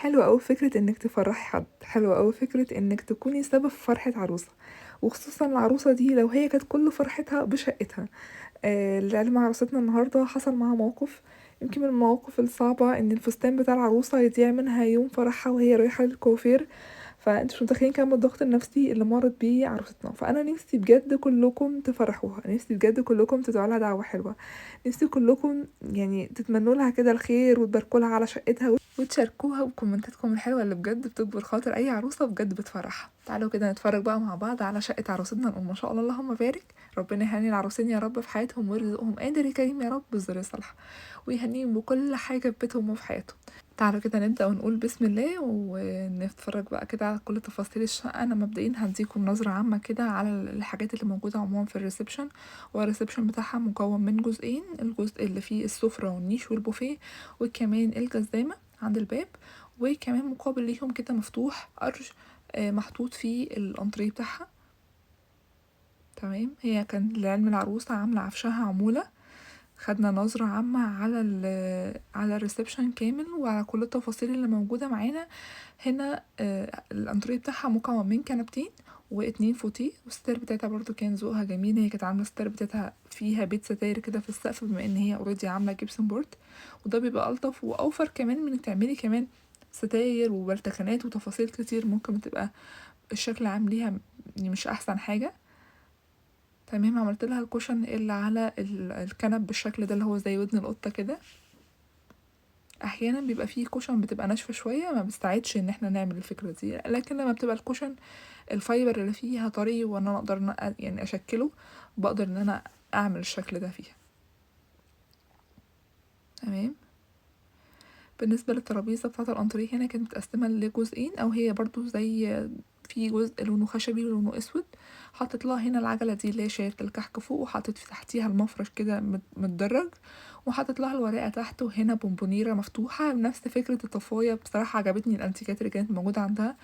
حلوة أوي فكرة إنك تفرحي حد، حلوة أوي فكرة إنك تكوني سبب في فرحة عروسة، وخصوصا العروسة دي لو هي كانت كل فرحتها بشقتها. لعلم عروستنا النهاردة حصل معاها موقف، يمكن من المواقف الصعبة إن الفستان بتاع العروسة يضيع منها يوم فرحها وهي رايحة للكوافير. فانتوا مش متخيلين كم الضغط النفسي اللي مرت بيه عروستنا. فانا نفسي بجد كلكم تفرحوها، نفسي بجد كلكم تدعوا لها دعوة حلوة، نفسي كلكم يعني تتمنوا لها كده الخير وتباركوا لها على شقتها وتشاركوها بكومنتاتكم الحلوة اللي بجد بتكبر خاطر اي عروسة بجد بتفرحها. تعالوا كده نتفرج بقى مع بعض على شقة عروستنا، نقول ما شاء الله اللهم بارك. ربنا يهني العروسين يا رب في حياتهم ويرزقهم قادر كريم يا رب بالذرية الصالحة، ويهنيهم بكل حاجة في بيتهم وفي حياتهم. تعالوا كده نبدأ ونقول بسم الله ونتفرج بقى كده على كل تفاصيل الشقة. أنا مبدئيا هديكم نظرة عامة كده على الحاجات اللي موجودة عموما في الريسبشن. والريسبشن بتاعها مكون من جزئين، الجزء اللي فيه السفرة والنيش والبوفيه وكمان الجزامة عند الباب، وكمان مقابل ليهم كده مفتوح أرج محطوط فيه الأنتريه بتاعها. تمام، هي كان لعلم العروسة عاملة عفشها عمولة. خدنا نظرة عامة على على الريسبشن كامل وعلى كل التفاصيل اللي موجودة معانا هنا. الانتريه بتاعها مكون من كنبتين واتنين فوتيه، والستاير بتاعتها برضو كان ذوقها جميل. هي كانت عاملة الستاير بتاعتها فيها بيت ستاير كده في السقف بما ان هي اوريدي عاملة جبسن بورد، وده بيبقى ألطف وأوفر كمان من انك تعملي كمان ستاير وبلتكنات وتفاصيل كتير ممكن تبقى الشكل عام ليها مش أحسن حاجة. تمام، عملت لها الكوشن اللي على الكنب بالشكل ده اللي هو زي ودن القطة كده. احيانا بيبقى فيه كوشن بتبقى ناشفة شوية ما بستعدش ان احنا نعمل الفكرة دي، لكن لما بتبقى الكوشن الفايبر اللي فيها طري وانا اقدر يعني اشكله، بقدر ان انا اعمل الشكل ده فيها. تمام، بالنسبة للترابيزة بتاعة الانتريه هنا كانت متقسمة لجزئين، او هي برضو زي في جزء لونه خشبي ولونه اسود. حطيت لها هنا العجلة دي اللي هي شايلة الكحك فوق، وحطيت في تحتيها المفرش كده متدرج، وحطيت لها الورقة تحت، وهنا بونبونيرة مفتوحة بنفس فكرة الطفاية. بصراحة عجبتني الانتيكات اللي كانت موجودة عندها.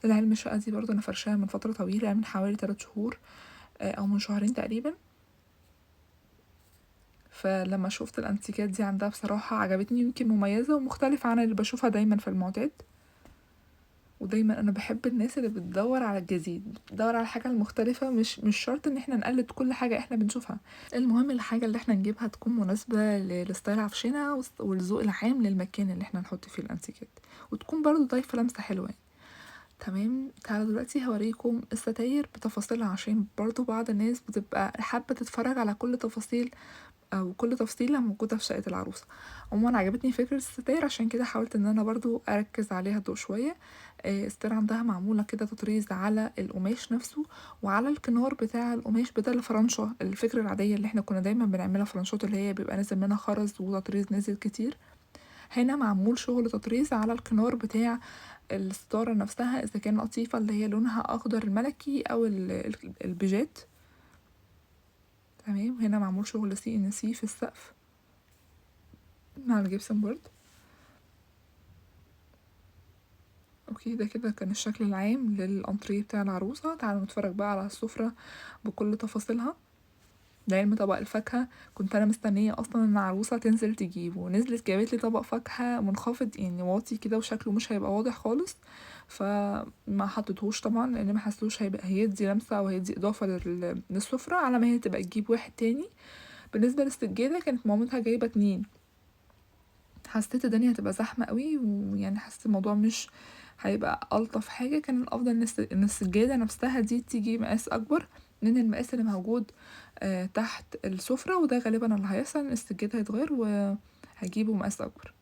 للعلم الشقة دي برضو انا فرشاها من فترة طويلة، من حوالي 3 شهور او من شهرين تقريبا. فلما شفت الانتيكات دي عندها بصراحة عجبتني، يمكن مميزة ومختلفة عن اللي بشوفها دايما في المعتاد. ودايما انا بحب الناس اللي بتدور على الجديد، بتدور على الحاجة المختلفة، مش شرط ان احنا نقلد كل حاجة احنا بنشوفها. المهم الحاجة اللي احنا نجيبها تكون مناسبة لستايل عفشنا والذوق العام للمكان اللي احنا نحط فيه الانتيكات، وتكون برضو ضايفة لمسة حلوة يعني. تمام، تعالوا دلوقتي هوريكم الستاير بتفاصيلها، عشان برضو بعض الناس بتبقى حابة تتفرج على كل تفاصيل او كل تفصيلة موجودة في شقة العروسة. عموما عجبتني فكرة الستاير، عشان كده حاولت ان انا برضو اركز عليها الضوء شوية. الستاير عندها معمولة كده تطريز على القماش نفسه وعلى الكنار بتاع القماش، بدل الفرنشة الفكرة العادية اللي احنا كنا دايما بنعملها فرنشات اللي هي بيبقى نازل منها خرز وتطريز نازل كتير. هنا معمول شغل تطريز على الكنار بتاع الستارة نفسها، اذا كان قطيفة اللي هي لونها اخضر الملكي او البيجات. تمام، هنا معمول شغل سي ان سي في السقف مع الجبسن بورد. اوكي، ده كده كان الشكل العام للانتريه بتاع العروسة. تعالوا نتفرج بقى على السفرة بكل تفاصيلها. لعلم طبق الفاكهة كنت انا مستنية اصلا ان العروسة تنزل تجيبه، ونزلت جابت لي طبق فاكهة منخفض يعني واطي كده وشكله مش هيبقى واضح خالص. فما حطيتهوش طبعا لان ما حسيتوش هيبقى هيدي لمسة او هيدي اضافة للسفرة على ما هي تبقى تجيب واحد تاني. بالنسبة للسجادة كانت مامتها جايبة 2. حسيت الدنيا هتبقى زحمة قوي، ويعني حسيت الموضوع مش هيبقى ألطف حاجة. كان الأفضل إن السجادة نفسها دي تيجي مقاس أكبر من المقاس اللي موجود تحت السفرة، وده غالبا اللي هيحصل، إن السجادة هيتغير وهجيبه مقاس أكبر.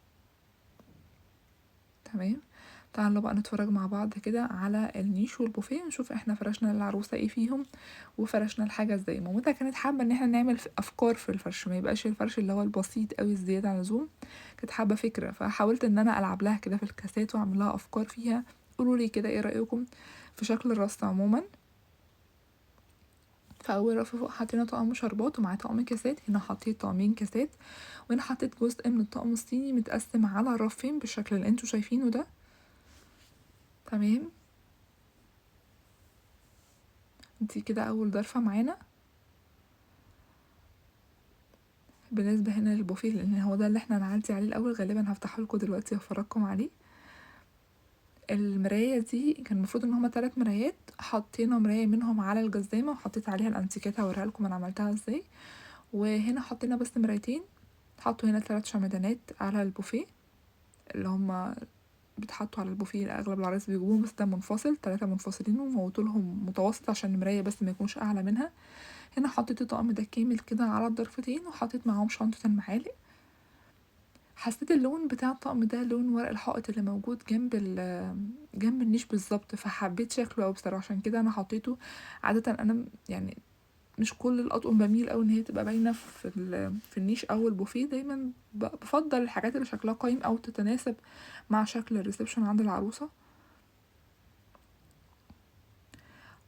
تمام، تعالوا بقى نتفرج مع بعض كده على النيش والبوفيه، نشوف احنا فرشنا للعروسة ايه فيهم وفرشنا الحاجة ازاي. مامتها كانت حابة ان احنا نعمل افكار في الفرش، ما يبقاش الفرش اللي هو البسيط قوي الزيادة عن اللزوم. كانت حابة فكرة، فحاولت ان انا العب لها كده في الكاسات واعمل لها افكار فيها. قولوا لي كده ايه رأيكم في شكل الرص عموما. فاول رف فوق حطينا طقم شربات ومعاه طقم كاسات، هنا حطيت طقمين كاسات، وهنا حطيت جزء من الطقم الصيني متقسم على رفين بالشكل اللي انتوا شايفينه ده. تمام، دي كده اول ضرفة معانا. بالنسبة هنا للبوفيه لان هو ده اللي احنا نعدي عليه الاول، غالبا هفتحه لكم دلوقتي وافرجكم عليه. المراية دي كان المفروض ان هما 3 مرايات، حطينا مراية منهم على الجزامة وحطيت عليها الانتيكات، هوريها لكم انا عملتها ازاي. وهنا حطينا بس مرايتين، حطوا هنا 3 شمعدانات على البوفيه اللي هما بيتحطوا على البوفيه، اغلب العرايس بيجيبوهم، بس ده منفصل، 3 منفصلين وموطولهم متوسط عشان المراية بس ما يكونش اعلى منها. هنا حطيت الطقم ده كامل كده على الضرفتين، وحطيت معاهم شنطة المعالق. حسيت اللون بتاع الطقم ده لون ورق الحائط اللي موجود جنب النيش بالظبط، فحبيت شكله اوي بصراحة، عشان كده انا حطيته. عادة انا يعني مش كل الاطقم بميل اوي ان هي تبقى باينة في النيش او البوفيه، دايما بفضل الحاجات اللي شكلها قايم او تتناسب مع شكل الريسبشن عند العروسة.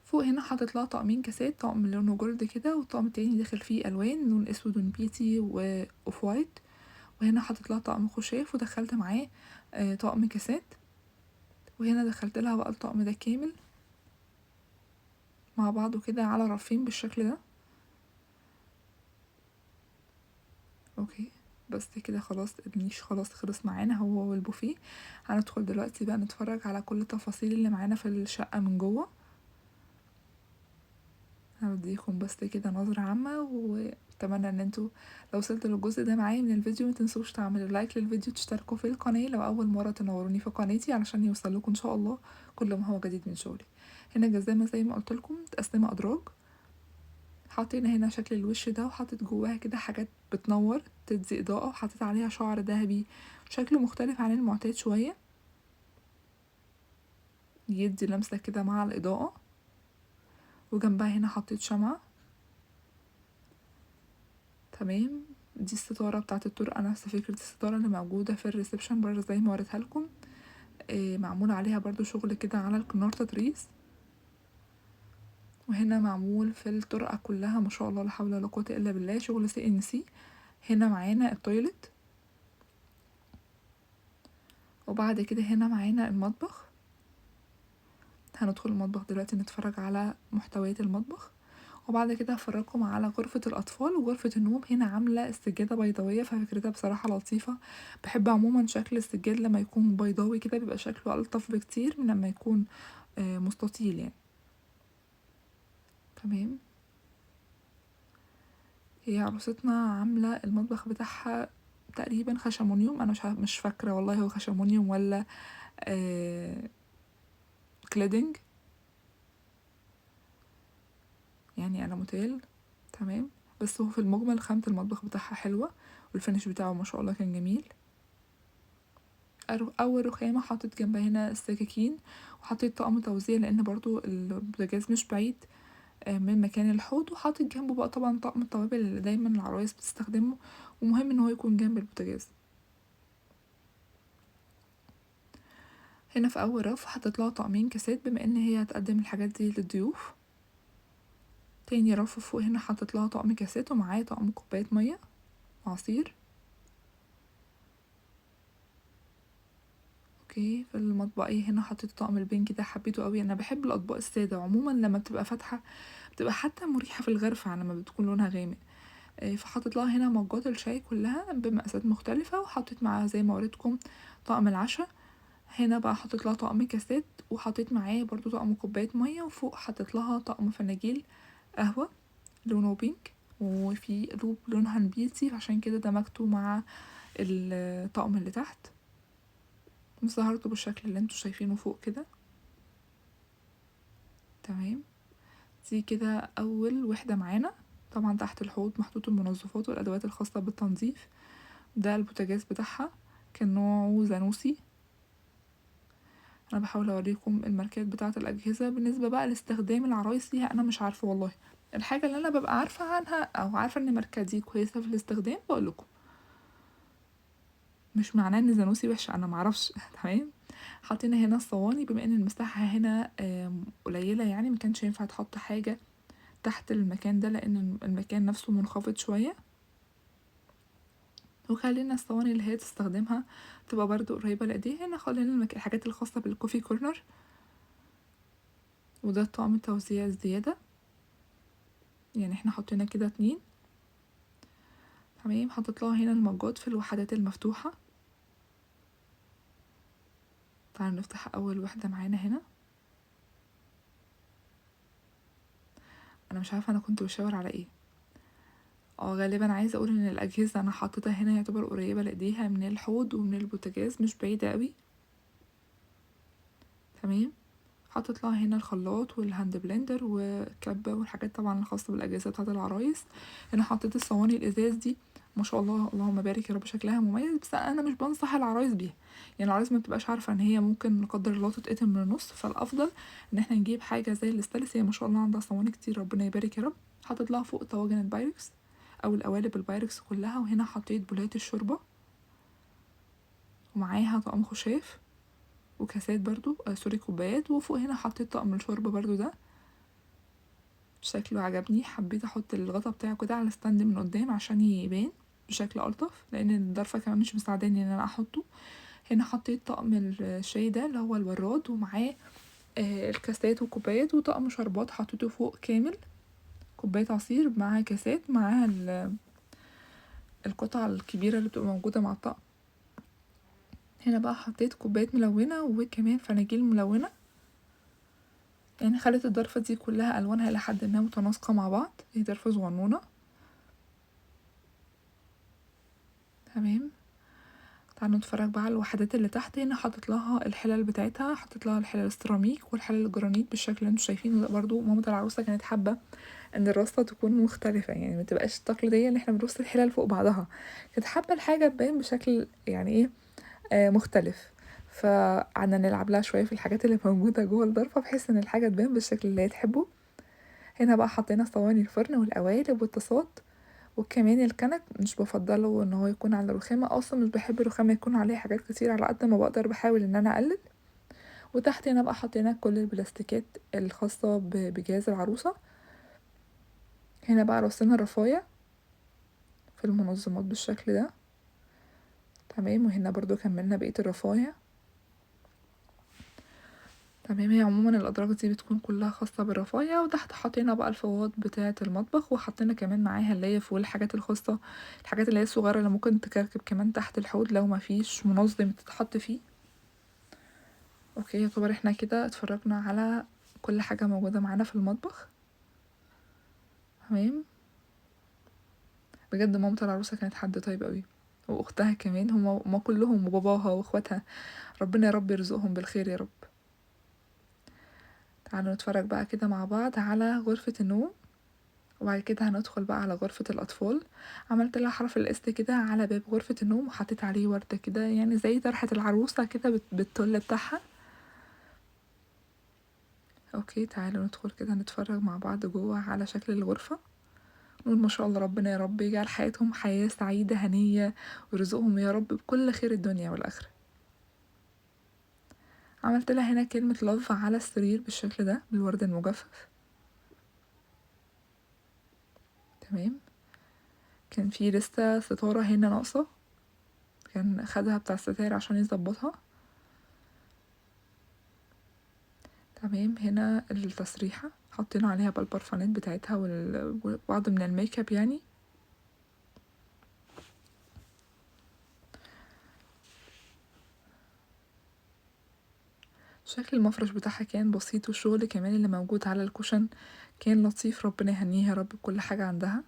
فوق هنا حاطط لها طقمين كاسات، طقم لونه جولد كده وطقم تاني داخل فيه الوان لون اسود ونبيتي واوف وايت. وهنا حطيت لها طقم خشاف ودخلت معاه طقم كاسات. وهنا دخلت لها بقى الطقم ده كامل مع بعضه كده على رفين بالشكل ده. اوكي، بس كده خلاص النيش خلاص خلص معانا هو والبوفيه. هندخل دلوقتي بقى نتفرج على كل التفاصيل اللي معانا في الشقة من جوه. هديكم بس كده نظرة عامة، واتمنى ان انتوا لو وصلتوا للجزء ده معايا من الفيديو متنسوش تعملوا لايك للفيديو، تشتركوا في القناة لو اول مرة تنوروني في قناتي علشان يوصلكوا ان شاء الله كل ما هو جديد من شغلي. هنا الجزامة زي ما قلت لكم متقسمة ادراج، حاطين هنا شكل الوش ده وحاطط جواها كده حاجات بتنور تدي اضاءة، وحطيت عليها شعر ذهبي شكله مختلف عن المعتاد شوية يدي لمسة كده مع الإضاءة. وجنبها هنا حطيت شمعة. تمام، دي الستارة بتاعة الطرقة، نفس فكرة الستارة اللي موجودة في الريسبشن بره زي ما وريتها لكم. معمول عليها برضو شغل كده على الكنار تطريز. وهنا معمول في الطرقة كلها ما شاء الله لا حول ولا قوة الا بالله شغل CNC. هنا معانا التويلت، وبعد كده هنا معانا المطبخ. هندخل المطبخ دلوقتي نتفرج على محتويات المطبخ، وبعد كده هفرجكم على غرفة الأطفال وغرفة النوم. هنا عاملة السجادة بيضاوية ففكرتها بصراحة لطيفة. بحب عموما شكل السجاد لما يكون بيضاوي كده بيبقى شكله ألطف بكتير من لما يكون مستطيل يعني. تمام، هي عروستنا عاملة المطبخ بتاعها تقريبا خشمونيوم، انا مش فاكرة والله هو خشمونيوم ولا آه كليدنج، يعني انا متهيألي. تمام، بس هو في المجمل خامة المطبخ بتاعها حلوة، والفينش بتاعه ما شاء الله كان جميل. اول رخامة حطيت جنبها هنا السكاكين، وحطيت طقم توزيع لان برضو البوتاجاز مش بعيد من مكان الحوض، وحاطط جنبه بقى طبعا طقم التوابل اللي دايما العرايس بتستخدمه، ومهم ان هو يكون جنب البوتاجاز. هنا في اول رف حطيت لها طقمين كاسات بما ان هي هتقدم الحاجات دي للضيوف. تاني رف فوق هنا حطيت لها طقم كاسات ومعاه طقم كوباية مية وعصير. اوكي، في المطبقية هنا حطيت طقم البينك ده، حبيته قوي، انا بحب الاطباق السادة عموما لما بتبقى فاتحة بتبقى حتى مريحة في الغرفة عن لما بتكون لونها غامق. فحطيت لها هنا مجات الشاي كلها بمقاسات مختلفة، وحطيت معاها زي ما وريتكم طقم العشاء. هنا بقى حطيت لها طقم كاسات، وحطيت معاه برضو طقم كوباية مية، وفوق حطيت لها طقم فناجيل قهوة لونه بينك، وفي روب لونها نبيتي عشان كده دمجته مع الطقم اللي تحت، ظهرته بالشكل اللي انتوا شايفينه فوق كده. تمام، دي كده اول وحدة معانا. طبعا تحت الحوض محطوط المنظفات والادوات الخاصة بالتنظيف. ده البوتاجاز بتاعها كان نوعه زانوسي. انا بحاول اوريكم الماركات بتاعه الاجهزه. بالنسبه بقى لاستخدام العرايس ليها انا مش عارفه والله، الحاجه اللي انا ببقى عارفه عنها او عارفه ان ماركه دي كويسه في الاستخدام بقول لكم، مش معناه ان زانوسي وحشه، انا معرفش. تمام، حاطين هنا الصواني بما ان المساحه هنا قليله، يعني مكانش ينفع تحط حاجه تحت المكان ده لان المكان نفسه منخفض شويه، وخلينا الصواني اللي هي تستخدمها تبقى برضو قريبه لايديها. هنا خلينا الحاجات الخاصه بالكوفي كورنر، وده طقم التوزيع الزياده، يعني احنا حطينا كده 2. تمام، حطيت لها هنا المجات في الوحدات المفتوحة. تعالوا نفتح اول واحدة معانا هنا. انا مش عارفة انا كنت بشاور على ايه. غالبا عايزة اقول ان الاجهزة انا حطيتها هنا يعتبر قريبة لايديها من الحوض ومن البوتاجاز، مش بعيدة قوي. تمام. حطيت لها هنا الخلاط والهاند بلندر وكبة والحاجات طبعا الخاصة بالاجهزة بتاعة العرايس. هنا حطيت الصواني الازاز دي، ما شاء الله اللهم بارك يا رب، شكلها مميز، بس انا مش بنصح العرايس بيها. يعني العرايس ما بتبقاش عارفة ان هي ممكن لا قدر الله تتقطم من النص، فالافضل ان احنا نجيب حاجة زي الاستانلس. هي ما شاء الله عندها صواني كتير، ربنا يبارك يا رب. حطيت لها فوق طواجن البايركس او القوالب البايركس كلها، وهنا حطيت بولات الشوربة ومعاها طقم خشاف وكاسات برضو سوري كوبايات، وفوق هنا حطيت طقم الشوربة برضو ده شكله عجبني، حبيت احط الغطا بتاعه كده على ستاند من قدام عشان يبان بشكل الطف، لان الضرفة كمان مش مساعداني ان انا احطه. هنا حطيت طقم الشاي ده اللي هو الوراد، ومعاه الكاسات وكوبايات وطقم شربات حطيته فوق كامل، كوباية عصير مع كاسات معاها القطعة الكبيرة اللي بتبقى موجودة مع الطقم. هنا بقى حطيت كوبايات ملونة وكمان فناجيل ملونة، يعني خلت الضرفة دي كلها ألوانها إلى حد ما متناسقة مع بعض. هي ضرفة صغنونة. تمام. تعالوا نتفرج بقى على الوحدات اللي تحت. هنا حطت لها الحلل بتاعتها، حطت لها الحلل السيراميك والحلل الجرانيت بالشكل اللي انتوا شايفينه ده. برضو مامة العروسة كانت حابة ان الرصة تكون مختلفة، يعني ما تبقاش التقليدية ان احنا بنرص الحلل فوق بعضها، كانت حابة الحاجة تبان بشكل يعني ايه مختلف. فقعدنا نلعب لها شوية في الحاجات اللي موجودة جوه الضرفة بحيث ان الحاجة تبان بالشكل اللي هي تحبه. هنا بقى حطينا صواني الفرن والقوالب والطاسات، وكمان الكنك مش بفضله ان هو يكون على الرخامة، اصلا مش بحب الرخامة يكون عليها حاجات كتير، على قد ما بقدر بحاول ان انا اقلل. وتحت هنا بقى حطينا كل البلاستيكات الخاصة بجهاز العروسة. هنا بقى رصينا الرفاية في المنظمات بالشكل ده. تمام. وهنا برضو كملنا بقية الرفاية. تمام. هي عموما الأدراج دي بتكون كلها خاصة بالرفاية، وتحت حطينا بقى الفوط بتاعة المطبخ، وحطينا كمان معاها الليف والحاجات الخاصة، الحاجات اللي هي الصغيرة اللي ممكن تكركب كمان تحت الحوض لو ما فيش منظم تتحط فيه. اوكي، يعتبر احنا كده اتفرجنا على كل حاجة موجودة معانا في المطبخ. تمام. بجد مامة العروسة كانت حد طيب قوي، واختها كمان، هما كلهم وباباها واخواتها، ربنا يا رب يرزقهم بالخير يا رب. تعالوا نتفرج بقى كده مع بعض على غرفة النوم، وبعد كده هندخل بقى على غرفة الأطفال. عملت لها حرف الاس كده على باب غرفة النوم، وحطيت عليه وردة كده يعني زي طرحة العروسة كده بالتل بتاعها. اوكي، تعالوا ندخل كده نتفرج مع بعض جوه على شكل الغرفة. نقول ما شاء الله ربنا يا رب يجعل حياتهم حياة سعيدة هنية، ويرزقهم يا رب بكل خير الدنيا والآخرة. عملت لها هنا كلمة لove على السرير بالشكل ده بالورد المجفف. تمام. كان في لسه ستارة هنا ناقصة، كان خدها بتاع الستاير عشان يظبطها. تمام. هنا التسريحة حطينا عليها بقى البرفانات بتاعتها وبعض من الميك اب يعني. شكل المفرش بتاعها كان بسيط، والشغل كمان اللي موجود على الكوشن كان لطيف، ربنا يهنيها يا رب بكل حاجة عندها.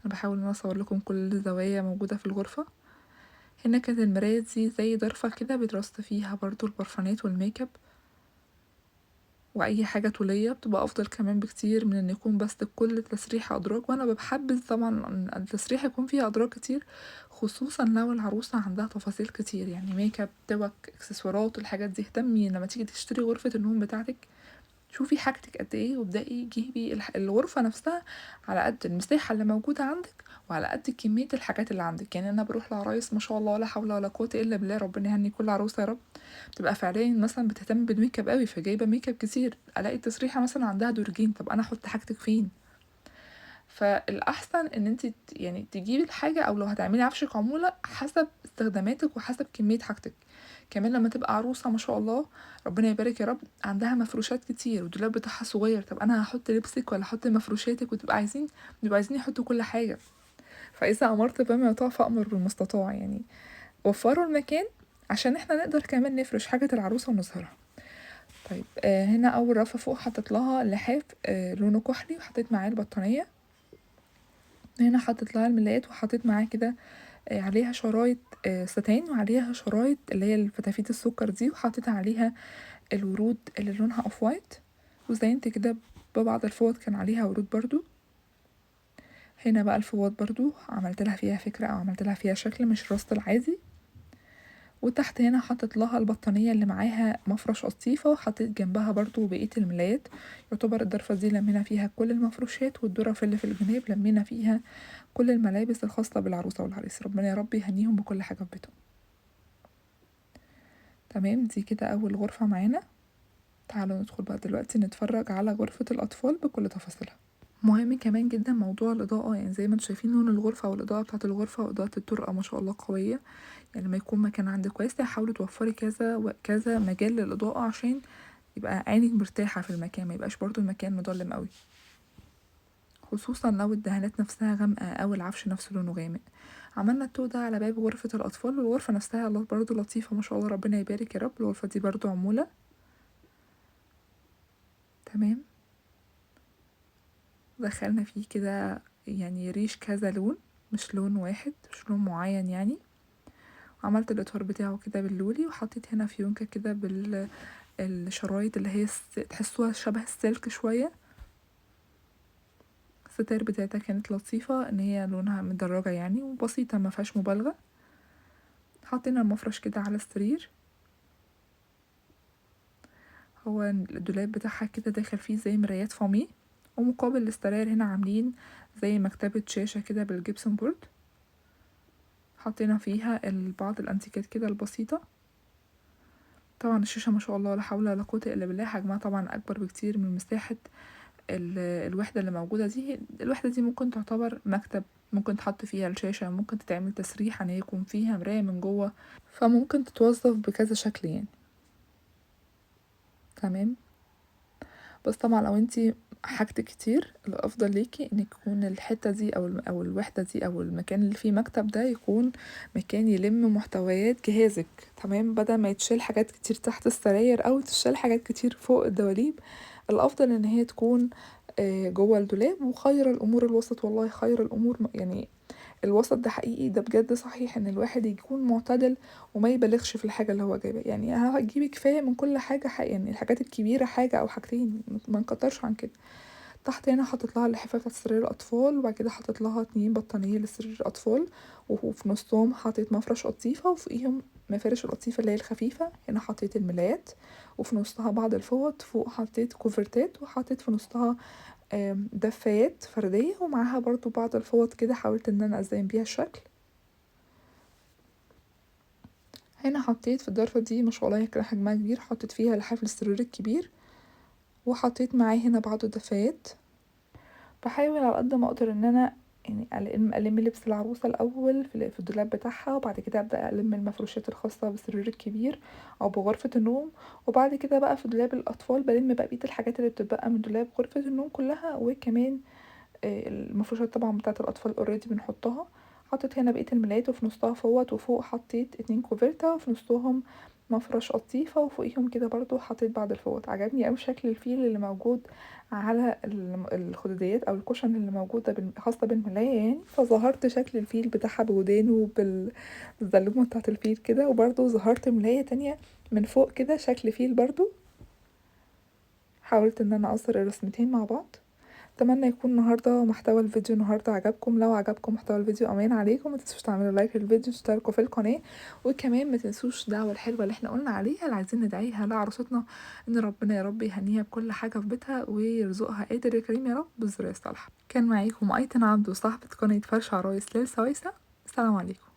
انا بحاول ان انا اصور لكم كل الزوايا موجودة في الغرفة. هنا كانت المراية دي زي ضرفة كده بترص فيها برضو البرفانات والميك اب واي حاجة طولية، بتبقى افضل كمان بكتير من ان يكون بس كل تسريحة ادراج. وانا بحبذ طبعا ان التسريحة يكون فيها ادراج كتير، خصوصا لو العروسة عندها تفاصيل كتير، يعني ميك اب، توك، اكسسوارات، الحاجات دي. اهتمي لما تيجي تشتري غرفة النوم بتاعتك شوفي حاجتك قد ايه، وابدأي جيبي الغرفة نفسها على قد المساحة اللي موجودة عندك وعلى قد كمية الحاجات اللي عندك. يعني انا بروح لعرايس ما شاء الله لا حول ولا قوة الا بالله، ربنا يهني كل عروسة يا رب، بتبقى فعليا مثلا بتهتم بالميك اب قوي، فجايبة ميك اب كتير، الاقي التسريحة مثلا عندها درجين، طب انا احط حاجتك فين؟ فالاحسن ان انت يعني تجيبي الحاجه، او لو هتعملي عفشك عموله حسب استخداماتك وحسب كميه حاجتك. كمان لما تبقى عروسه ما شاء الله ربنا يبارك يا رب عندها مفروشات كتير والدولاب بتاعها صغير، طب انا هحط لبسك ولا احط مفروشاتك؟ بيبقوا عايزين يحطوا كل حاجه. فاذا امرت بما يطاع فامر بالمستطاع، يعني وفروا المكان عشان احنا نقدر كمان نفرش حاجة العروسة ونظهرها. طيب هنا اول رفة فوق حطيت لها لحاف لونه كحلي، وحطيت معاه البطانية. هنا حطيت لها الملايات، وحطيت معاه كده عليها شرايط ستان، وعليها شرايط اللي هي الفتافيت السكر دي، وحطيت عليها الورود اللي لونها اوف وايت، وزينت كده ببعض الفوط كان عليها ورود برضو. هنا بقى الفوط برضو عملت لها فيها فكرة او عملت لها فيها شكل مش راست العادي. وتحت هنا حطيت لها البطانية اللي معاها مفرش قطيفة، وحطيت جنبها برضو بقية الملايات. يعتبر الضرفة دي لمينا فيها كل المفروشات، والظرف اللي في الجناب لمينا فيها كل الملابس الخاصة بالعروسة والعريس. ربنا يا رب يهنيهم بكل حاجة في بيتهم. تمام، دي كده اول غرفة معانا. تعالوا ندخل بقى دلوقتي نتفرج على غرفة الأطفال بكل تفاصيلها. مهم كمان جدا موضوع الإضاءة، يعني زي ما انتوا شايفين لون الغرفة والإضاءة بتاعة الغرفة وإضاءة الطرقة ما شاء الله قوية. يعني لما يكون مكان عندك واسع حاولي توفري كذا وكذا مجال للإضاءة عشان يبقى عينك مرتاحة في المكان، ما يبقاش برضو المكان مظلم قوي، خصوصا لو الدهانات نفسها غامقة أو العفش نفسه لونه غامق. عملنا الطوق ده على باب غرفة الأطفال، والغرفة نفسها برضو لطيفة ما شاء الله، ربنا يبارك يا رب. الغرفة دي برضو عمولة. تمام، دخلنا فيه كده يعني ريش كذا لون، مش لون واحد، مش لون معين يعني. عملت الاطار بتاعه كده باللولي، وحطيت هنا فيونكة كده بالشرايط اللي هي تحسوها شبه السلك شوية. الستاير بتاعتها كانت لطيفة ان هي لونها مدرجة يعني، وبسيطة ما فيهاش مبالغة. حطينا المفرش كده على السرير. هو الدولاب بتاعها كده داخل فيه زي مرايات فومي، ومقابل السراير هنا عاملين زي مكتبة شاشة كده بالجبسون بورد، حطينا فيها بعض الانتيكات كده البسيطة. طبعا الشاشة ما شاء الله لا حول ولا قوة الا بالله، حجمها طبعا اكبر بكتير من مساحة الوحدة اللي موجودة دي. الوحدة دي ممكن تعتبر مكتب، ممكن تحط فيها الشاشة، ممكن تتعمل تسريحة ان يكون فيها مراية من جوه، فممكن تتوظف بكذا شكل يعني. تمام، بس طبعا لو انتي حاجتك كتير الافضل ليكي انك يكون الحته دي او الوحده دي او المكان اللي فيه مكتب ده يكون مكان يلم محتويات جهازك. تمام، بدل ما يتشيل حاجات كتير تحت السراير او تشيل حاجات كتير فوق الدواليب، الافضل ان هي تكون جوه الدولاب. وخير الامور الوسط، والله خير الامور يعني الوسط ده حقيقي، ده بجد صحيح ان الواحد يكون معتدل وما يبالغش في الحاجة اللي هو جايبها. يعني هتجيبي كفاية من كل حاجة يعني الحاجات الكبيرة حاجة او حاجتين، ما نكترش عن كده. تحت هنا حطيت لها اللحافة بتاعت سرير الأطفال، وبعد كده حطيت لها 2 بطانية لسرير الأطفال، وفي نصهم حطيت مفرش قطيفة، وفوقيهم مفارش القطيفة اللي هي الخفيفة. هنا حطيت الملايات، وفي نصها بعض الفوط، فوق حطيت كوفرتات، وحطيت في نصها دفايات فردية، ومعاها برضو بعض الفوط كده حاولت ان انا ازين بيها الشكل. هنا حطيت في الضرفة دي ما شاء الله هي كان حجمها كبير، حطيت فيها لحاف السرير الكبير، وحطيت معاه هنا بعض الدفايات. بحاول على قد ما اقدر ان انا يعني ألم لبس العروسة الأول في الدولاب بتاعها، وبعد كده أبدأ ألم المفروشات الخاصة بالسرير الكبير أو بغرفة النوم، وبعد كده بقى في دولاب الأطفال بلم بقية الحاجات اللي بتبقى من دولاب غرفة النوم كلها. وكمان المفروشات طبعا بتاعة الأطفال اوريدي بنحطها. حطيت هنا بقية الملايات، وفي نصها فوط، وفوق حطيت 2 كوفرتا، وفي نصهم مفرش قطيفة، وفوقيهم كده برضو حطيت بعض الفوط. عجبني اوي شكل الفيل اللي موجود على الخدوديات او الكوشن اللي موجودة خاصة بالملاية يعني، فظهرت شكل الفيل بتاعها بودانه بالزلومة بتاعة الفيل كده. وبرضو ظهرت ملاية تانية من فوق كده شكل فيل برضو. حاولت ان انا اقصر الرسمتين مع بعض. اتمنى يكون النهارده محتوى الفيديو النهارده عجبكم. لو عجبكم محتوى الفيديو امان عليكم، ما تنسوش تعملوا لايك للفيديو، تشتركوا في القناه، وكمان ما تنسوش الدعوه الحلوه اللي احنا قلنا عليها اللي عايزين ندعيها لعروستنا ان ربنا يا رب يهنيها بكل حاجه في بيتها ويرزقها قادر يا كريم يا رب بالذريه الصالحه. كان معاكم ايتن عبد، وصاحبه قناه فرش عرايس للسويسه. السلام عليكم.